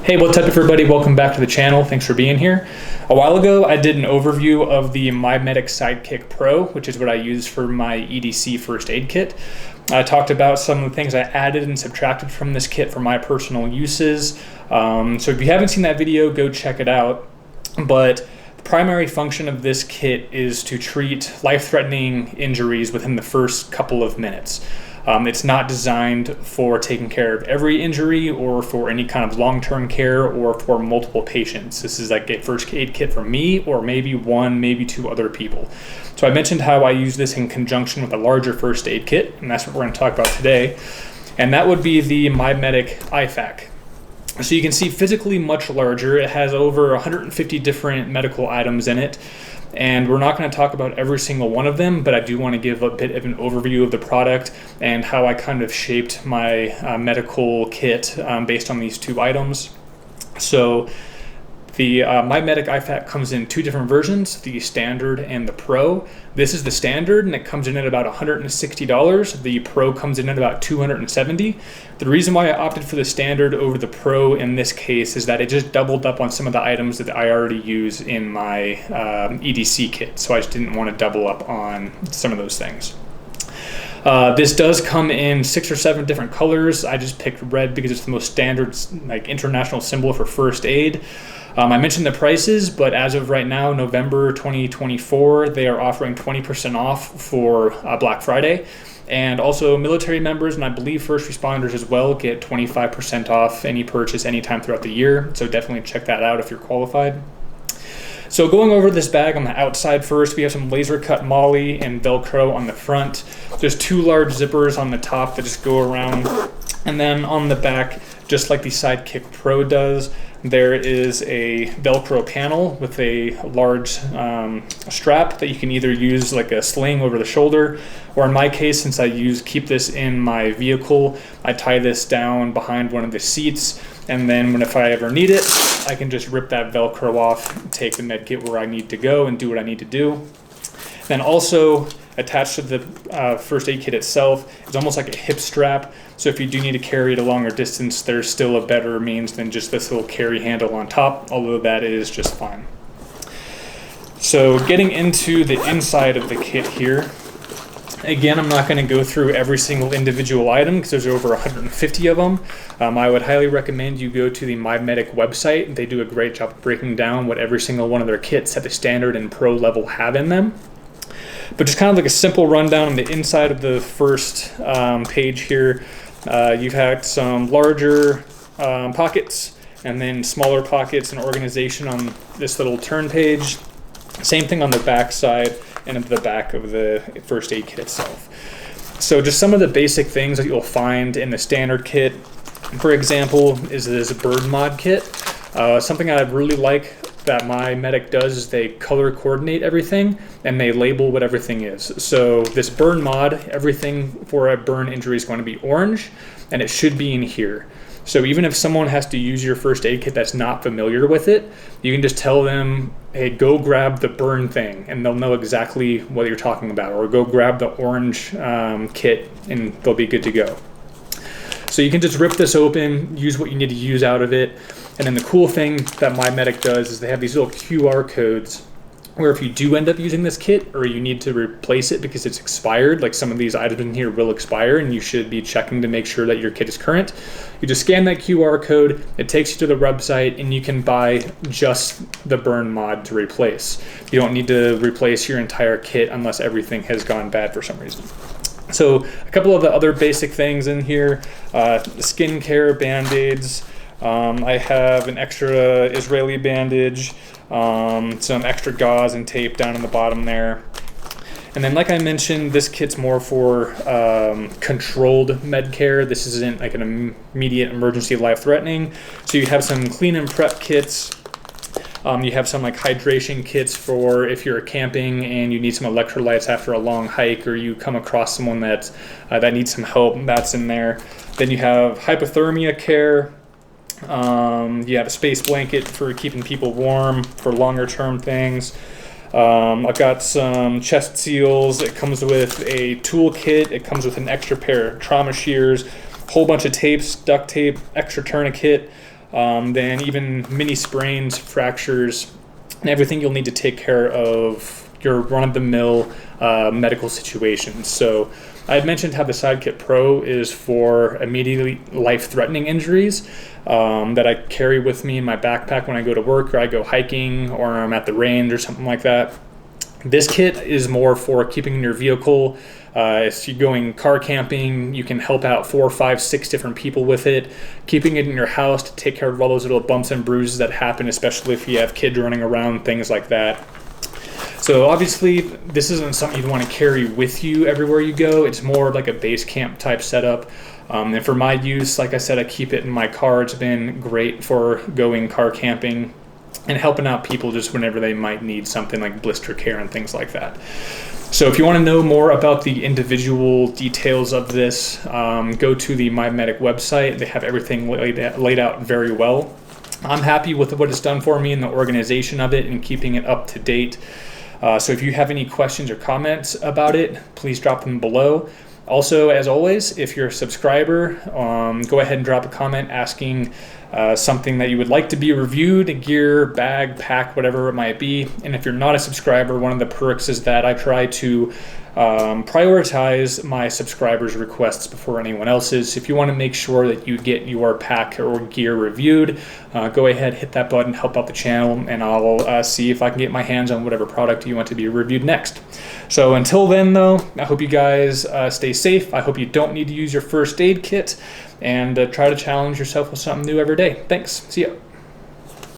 Hey, what's up everybody? Welcome back to the channel. Thanks for being here. A while ago, I did an overview of the MyMedic Sidekick Pro, which is what I use for my EDC first aid kit. I talked about some of the things I added and subtracted from this kit for my personal uses. So if you haven't seen that video, go check it out. But the primary function of this kit is to treat life-threatening injuries within the first couple of minutes. It's not designed for taking care of every injury or for any kind of long-term care or for multiple patients. This is like a first aid kit for me or maybe one, maybe two other people. So I mentioned how I use this in conjunction with a larger first aid kit, and that's what we're going to talk about today. And that would be the MyMedic MyFAK. So you can see physically much larger. It has over 150 different medical items in it. And we're not going to talk about every single one of them, but I do want to give a bit of an overview of the product and how I kind of shaped my medical kit based on these two items. So the MyMedic MyFAK comes in two different versions, the standard and the pro. This is the standard and it comes in at about $160. The pro comes in at about $270. The reason why I opted for the standard over the pro in this case is that it just doubled up on some of the items that I already use in my EDC kit. So I just didn't want to double up on some of those things. This does come in 6 or 7 different colors. I just picked red because it's the most standard, like, international symbol for first aid. I mentioned the prices, but as of right now, November 2024, they are offering 20% off for Black Friday. And also military members, and I believe first responders as well, get 25% off any purchase anytime throughout the year. So definitely check that out if you're qualified. So going over this bag on the outside first, we have some laser cut MOLLE and Velcro on the front. There's 2 large zippers on the top that just go around. And then on the back, just like the Sidekick Pro does, there is a Velcro panel with a large strap that you can either use like a sling over the shoulder, or in my case, since I keep this in my vehicle, I tie this down behind one of the seats, and then if I ever need it, I can just rip that Velcro off, take the med kit where I need to go and do what I need to do. Then also attached to the first aid kit itself is almost like a hip strap. So if you do need to carry it a longer distance, there's still a better means than just this little carry handle on top, although that is just fine. So getting into the inside of the kit here, again, I'm not going to go through every single individual item because there's over 150 of them. I would highly recommend you go to the MyMedic website. They do a great job of breaking down what every single one of their kits at the standard and pro level have in them. But just kind of like a simple rundown on the inside of the first page here. You've had some larger pockets and then smaller pockets and organization on this little turn page. Same thing on the back side and at the back of the first aid kit itself. So just some of the basic things that you'll find in the standard kit, for example, is this bird mod kit. Something I really like that MyMedic does is they color coordinate everything and they label what everything is. So this burn mod, everything for a burn injury is going to be orange, and it should be in here. So even if someone has to use your first aid kit that's not familiar with it, you can just tell them, hey, go grab the burn thing, and they'll know exactly what you're talking about, or go grab the orange kit and they'll be good to go. So you can just rip this open, use what you need to use out of it. And then the cool thing that MyMedic does is they have these little QR codes where if you do end up using this kit or you need to replace it because it's expired, like some of these items in here will expire and you should be checking to make sure that your kit is current, you just scan that QR code, it takes you to the website, and you can buy just the burn mod to replace. You don't need to replace your entire kit unless everything has gone bad for some reason. So a couple of the other basic things in here, skincare, Band-Aids. I have an extra Israeli bandage, some extra gauze and tape down in the bottom there. And then like I mentioned, this kit's more for controlled med care. This isn't like an immediate emergency life-threatening. So you have some clean and prep kits. You have some like hydration kits for if you're camping and you need some electrolytes after a long hike, or you come across someone that needs some help, that's in there. Then you have hypothermia care. You have a space blanket for keeping people warm for longer term things. I've got some chest seals. It comes with a tool kit. It comes with an extra pair of trauma shears, whole bunch of tapes, duct tape, extra tourniquet. then even mini sprains, fractures, and everything you'll need to take care of your run-of-the-mill medical situations. So I had mentioned how the Sidekick Pro is for immediately life-threatening injuries that I carry with me in my backpack when I go to work or I go hiking or I'm at the range or something like that. This kit is more for keeping in your vehicle. If you're going car camping, you can help out 4, 5, 6 different people with it. Keeping it in your house to take care of all those little bumps and bruises that happen, especially if you have kids running around, things like that. So obviously, this isn't something you'd want to carry with you everywhere you go. It's more like a base camp type setup. And for my use, like I said, I keep it in my car. It's been great for going car camping and helping out people just whenever they might need something like blister care and things like that. So if you want to know more about the individual details of this, go to the MyMedic website. They have everything laid out very well. I'm happy with what it's done for me and the organization of it and keeping it up to date. So if you have any questions or comments about it, please drop them below. Also, as always, if you're a subscriber, go ahead and drop a comment asking something that you would like to be reviewed, a gear, bag, pack, whatever it might be. And if you're not a subscriber, one of the perks is that I try to prioritize my subscribers' requests before anyone else's. If you want to make sure that you get your pack or gear reviewed, go ahead, hit that button, help out the channel, and I'll see if I can get my hands on whatever product you want to be reviewed next. So until then, though, I hope you guys stay safe. I hope you don't need to use your first aid kit, and try to challenge yourself with something new every day. Thanks. See ya.